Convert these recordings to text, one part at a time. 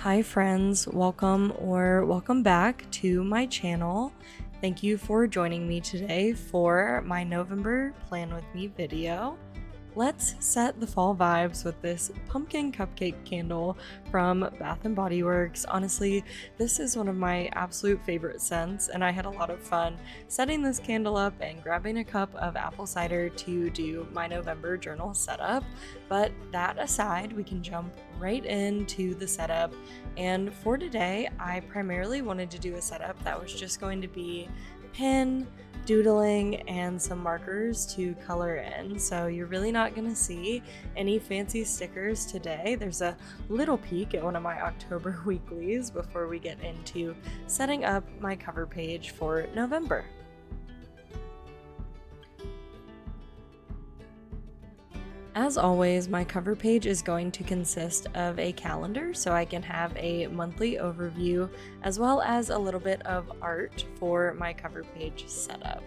Hi friends, welcome back to my channel. Thank you for joining me today for my November Plan With Me video. Let's set the fall vibes with this pumpkin cupcake candle from Bath & Body Works. Honestly, this is one of my absolute favorite scents, and I had a lot of fun setting this candle up and grabbing a cup of apple cider to do my November journal setup. But that aside, we can jump right into the setup. And for today, I primarily wanted to do a setup that was just going to be pen, doodling, and some markers to color in. So you're really not going to see any fancy stickers today. There's a little peek at one of my October weeklies before we get into setting up my cover page for November. As always, my cover page is going to consist of a calendar so I can have a monthly overview as well as a little bit of art for my cover page setup.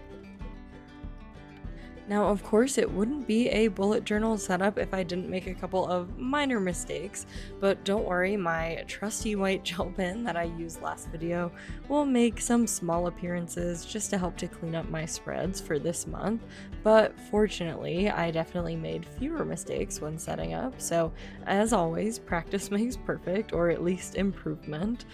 Now, of course, it wouldn't be a bullet journal setup if I didn't make a couple of minor mistakes, but don't worry, my trusty white gel pen that I used last video will make some small appearances just to help to clean up my spreads for this month. But fortunately, I definitely made fewer mistakes when setting up, so as always, practice makes perfect, or at least improvement.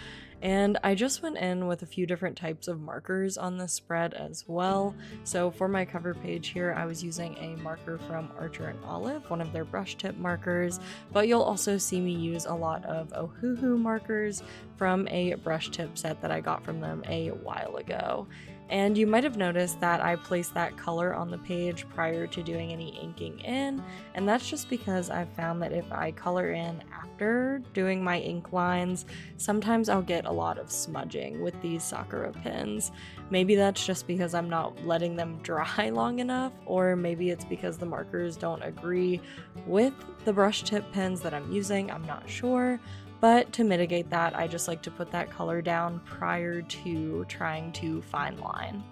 And I just went in with a few different types of markers on this spread as well. So for my cover page here, I was using a marker from Archer and Olive, one of their brush tip markers, but you'll also see me use a lot of Ohuhu markers from a brush tip set that I got from them a while ago. And you might have noticed that I placed that color on the page prior to doing any inking in, and that's just because I've found that if I color in after doing my ink lines, sometimes I'll get a lot of smudging with these Sakura pens. Maybe that's just because I'm not letting them dry long enough, or maybe it's because the markers don't agree with the brush tip pens that I'm using, I'm not sure. But to mitigate that, I just like to put that color down prior to trying to fine line.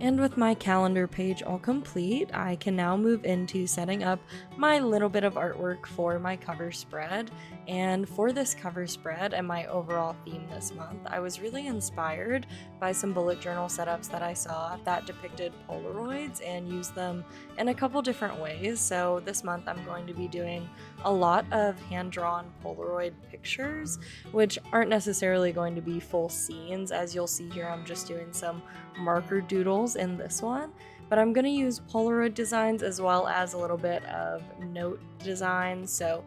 And with my calendar page all complete, I can now move into setting up my little bit of artwork for my cover spread. And for this cover spread and my overall theme this month, I was really inspired by some bullet journal setups that I saw that depicted Polaroids and used them in a couple different ways. So this month I'm going to be doing a lot of hand-drawn Polaroid pictures, which aren't necessarily going to be full scenes. As you'll see here, I'm just doing some marker doodles in this one, but I'm going to use Polaroid designs as well as a little bit of note designs. So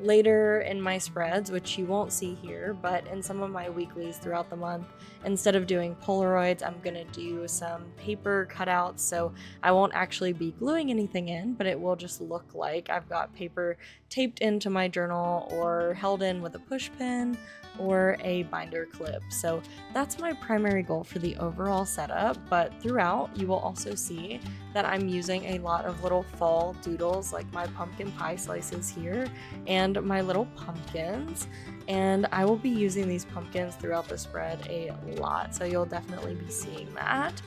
later in my spreads, which you won't see here, but in some of my weeklies throughout the month, instead of doing Polaroids, I'm going to do some paper cutouts. So I won't actually be gluing anything in, but it will just look like I've got paper taped into my journal or held in with a push pin or a binder clip. So that's my primary goal for the overall setup, but throughout you will also see that I'm using a lot of little fall doodles like my pumpkin pie slices here and my little pumpkins, and I will be using these pumpkins throughout the spread a lot, so you'll definitely be seeing that.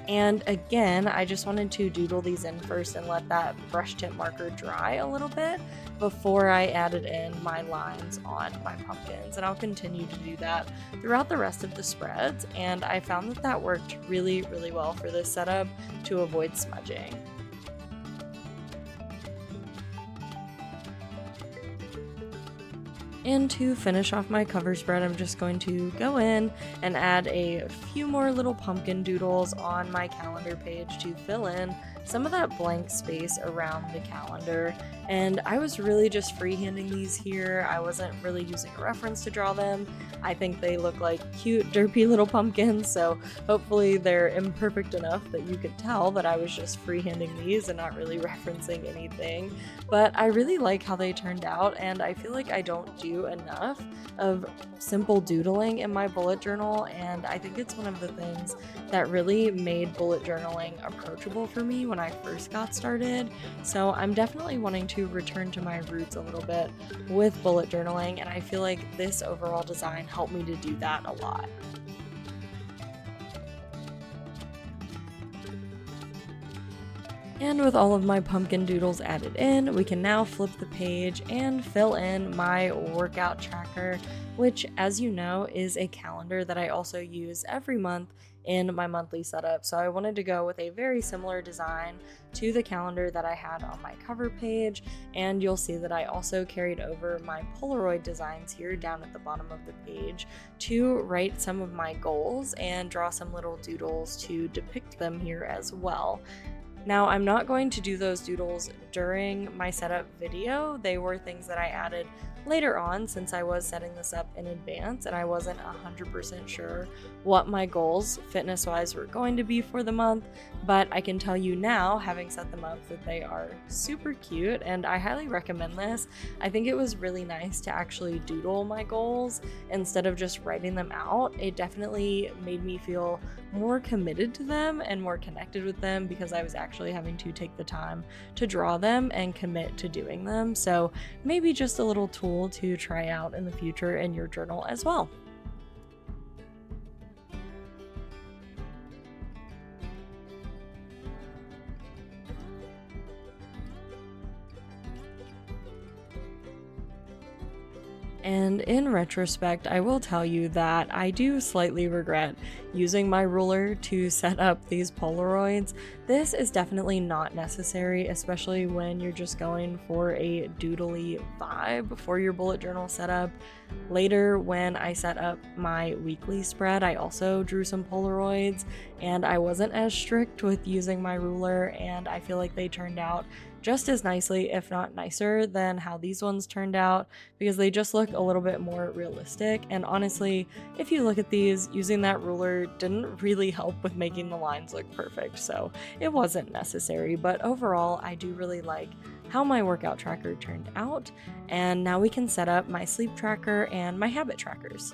And again, I just wanted to doodle these in first and let that brush tip marker dry a little bit before I added in my lines on my pumpkins, and I'll continue to do that throughout the rest of the spreads, and I found that that worked really well for this setup to avoid smudging. And to finish off my cover spread, I'm just going to go in and add a few more little pumpkin doodles on my calendar page to fill in some of that blank space around the calendar. And I was really just freehanding these here. I wasn't really using a reference to draw them. I think they look like cute, derpy little pumpkins, so hopefully they're imperfect enough that you could tell that I was just freehanding these and not really referencing anything. But I really like how they turned out, and I feel like I don't do enough of simple doodling in my bullet journal, and I think it's one of the things that really made bullet journaling approachable for me when I first got started. So I'm definitely wanting to return to my roots a little bit with bullet journaling, and I feel like this overall design helped me to do that a lot. And with all of my pumpkin doodles added in, we can now flip the page and fill in my workout tracker, which, as you know, is a calendar that I also use every month in my monthly setup. So I wanted to go with a very similar design to the calendar that I had on my cover page, and you'll see that I also carried over my Polaroid designs here down at the bottom of the page to write some of my goals and draw some little doodles to depict them here as well. Now, I'm not going to do those doodles during my setup video. They were things that I added later on since I was setting this up in advance and I wasn't 100% sure what my goals fitness-wise were going to be for the month, but I can tell you now, having set them up, that they are super cute and I highly recommend this. I think it was really nice to actually doodle my goals instead of just writing them out. It definitely made me feel more committed to them and more connected with them because I was actually having to take the time to draw them and commit to doing them. So maybe just a little tool to try out in the future in your journal as well. And in retrospect, I will tell you that I do slightly regret using my ruler to set up these Polaroids. This is definitely not necessary, especially when you're just going for a doodly vibe for your bullet journal setup. Later, when I set up my weekly spread, I also drew some Polaroids, and I wasn't as strict with using my ruler, and I feel like they turned out just as nicely, if not nicer, than how these ones turned out because they just look a little bit more realistic. And honestly, if you look at these, using that ruler didn't really help with making the lines look perfect, so it wasn't necessary. But overall, I do really like how my workout tracker turned out, and now we can set up my sleep tracker and my habit trackers.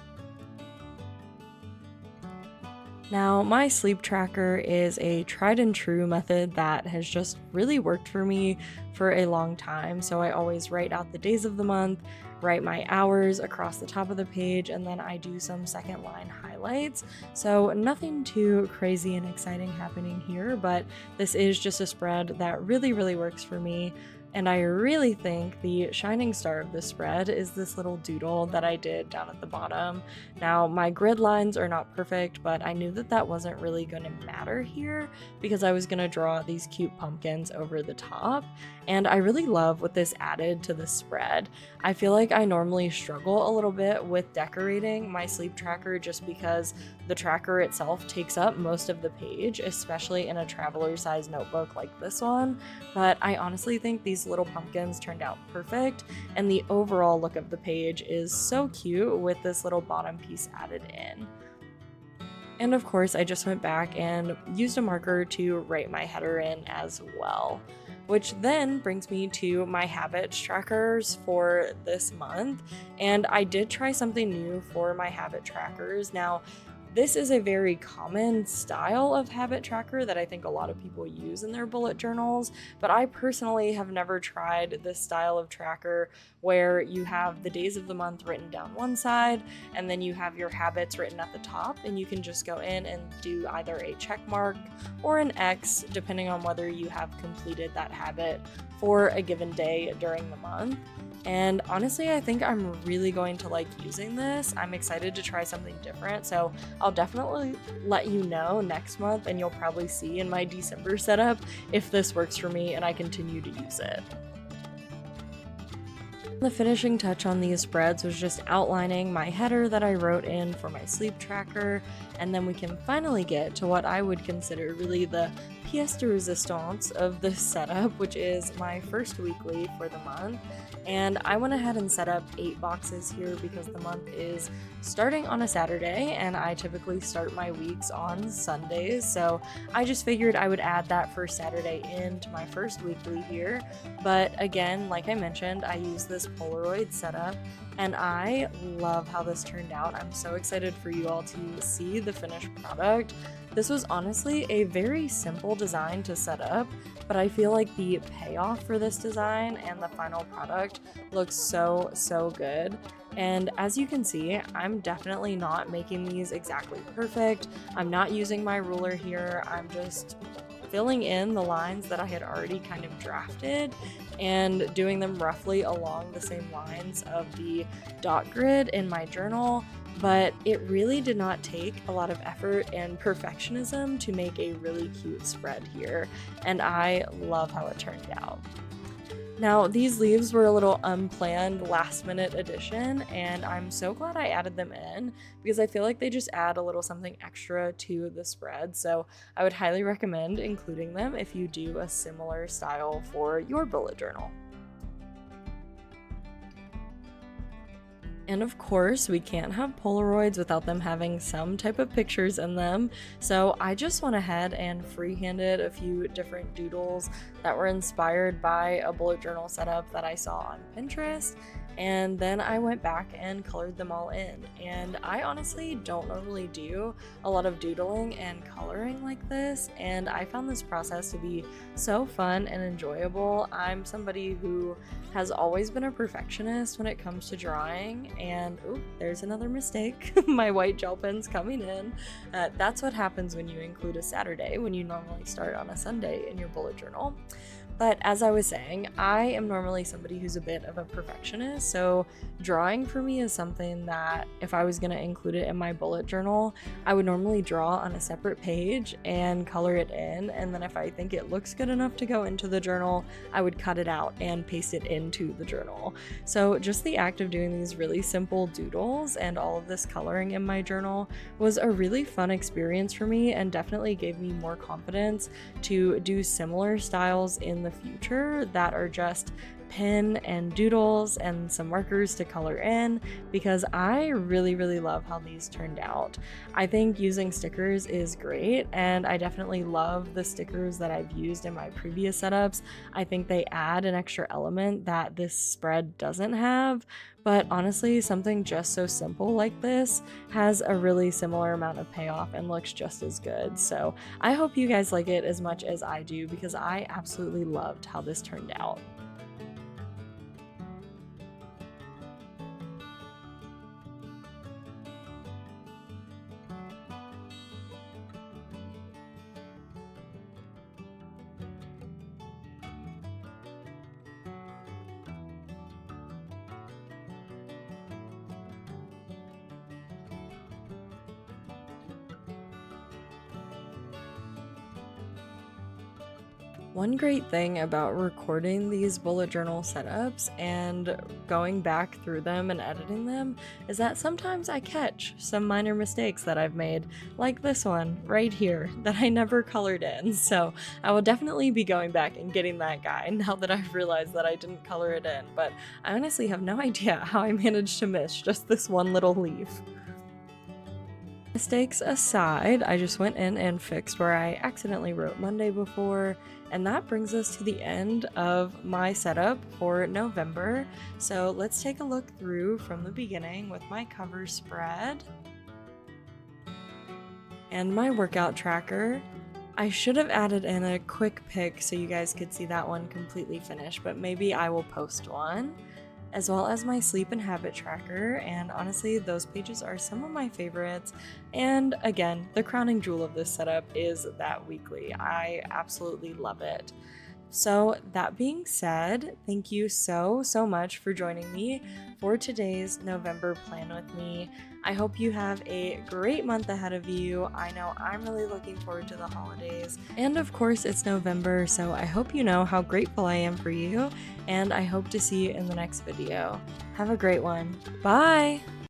Now, my sleep tracker is a tried and true method that has just really worked for me for a long time. So I always write out the days of the month, write my hours across the top of the page, and then I do some second line highlights. So nothing too crazy and exciting happening here, but this is just a spread that really, really works for me. And I really think the shining star of this spread is this little doodle that I did down at the bottom. Now, my grid lines are not perfect, but I knew that that wasn't really going to matter here because I was going to draw these cute pumpkins over the top. And I really love what this added to the spread. I feel like I normally struggle a little bit with decorating my sleep tracker just because the tracker itself takes up most of the page, especially in a traveler size notebook like this one. But I honestly think these little pumpkins turned out perfect, and the overall look of the page is so cute with this little bottom piece added in. And of course, I just went back and used a marker to write my header in as well. Which then brings me to my habits trackers for this month. And I did try something new for my habit trackers. Now, this is a very common style of habit tracker that I think a lot of people use in their bullet journals, but I personally have never tried this style of tracker where you have the days of the month written down one side and then you have your habits written at the top, and you can just go in and do either a check mark or an X depending on whether you have completed that habit for a given day during the month. And honestly, I think I'm really going to like using this. I'm excited to try something different, so I'll definitely let you know next month, and you'll probably see in my December setup if this works for me and I continue to use it. The finishing touch on these spreads was just outlining my header that I wrote in for my sleep tracker, and then we can finally get to what I would consider really the pièce de résistance of this setup, which is my first weekly for the month. And I went ahead and set up 8 boxes here because the month is starting on a Saturday and I typically start my weeks on Sundays, so I just figured I would add that first Saturday into my first weekly here. But again, like I mentioned, I use this Polaroid setup and I love how this turned out. I'm so excited for you all to see the finished product. This was honestly a very simple design to set up, but I feel like the payoff for this design and the final product looks so good. And as you can see, I'm definitely not making these exactly perfect. I'm not using my ruler here. I'm just filling in the lines that I had already kind of drafted and doing them roughly along the same lines of the dot grid in my journal. But it really did not take a lot of effort and perfectionism to make a really cute spread here, and I love how it turned out. Now, these leaves were a little unplanned last minute addition, and I'm so glad I added them in because I feel like they just add a little something extra to the spread. So I would highly recommend including them if you do a similar style for your bullet journal. And of course, we can't have Polaroids without them having some type of pictures in them. So I just went ahead and freehanded a few different doodles that were inspired by a bullet journal setup that I saw on Pinterest. And then I went back and colored them all in. And I honestly don't normally do a lot of doodling and coloring like this, and I found this process to be so fun and enjoyable. I'm somebody who has always been a perfectionist when it comes to drawing, and oh, there's another mistake. My white gel pen's coming in. That's what happens when you include a Saturday when you normally start on a Sunday in your bullet journal. But as I was saying, I am normally somebody who's a bit of a perfectionist, so drawing for me is something that if I was going to include it in my bullet journal, I would normally draw on a separate page and color it in, and then if I think it looks good enough to go into the journal, I would cut it out and paste it into the journal. So just the act of doing these really simple doodles and all of this coloring in my journal was a really fun experience for me and definitely gave me more confidence to do similar styles in the future that are just pen and doodles and some markers to color in, because I really love how these turned out. I think using stickers is great, and I definitely love the stickers that I've used in my previous setups. I think they add an extra element that this spread doesn't have. But honestly, something just so simple like this has a really similar amount of payoff and looks just as good. So I hope you guys like it as much as I do, because I absolutely loved how this turned out. One great thing about recording these bullet journal setups and going back through them and editing them is that sometimes I catch some minor mistakes that I've made, like this one right here that I never colored in. So I will definitely be going back and getting that guy now that I've realized that I didn't color it in, but I honestly have no idea how I managed to miss just this one little leaf. Mistakes aside, I just went in and fixed where I accidentally wrote Monday before, and that brings us to the end of my setup for November. So let's take a look through from the beginning with my cover spread and my workout tracker. I should have added in a quick pic so you guys could see that one completely finished, but maybe I will post one, as well as my sleep and habit tracker, and honestly those pages are some of my favorites. And again, the crowning jewel of this setup is that weekly. I absolutely love it. So that being said, thank you so much for joining me for today's November plan with me. I hope you have a great month ahead of you. I know I'm really looking forward to the holidays. And of course, it's November, so I hope you know how grateful I am for you, and I hope to see you in the next video. Have a great one. Bye!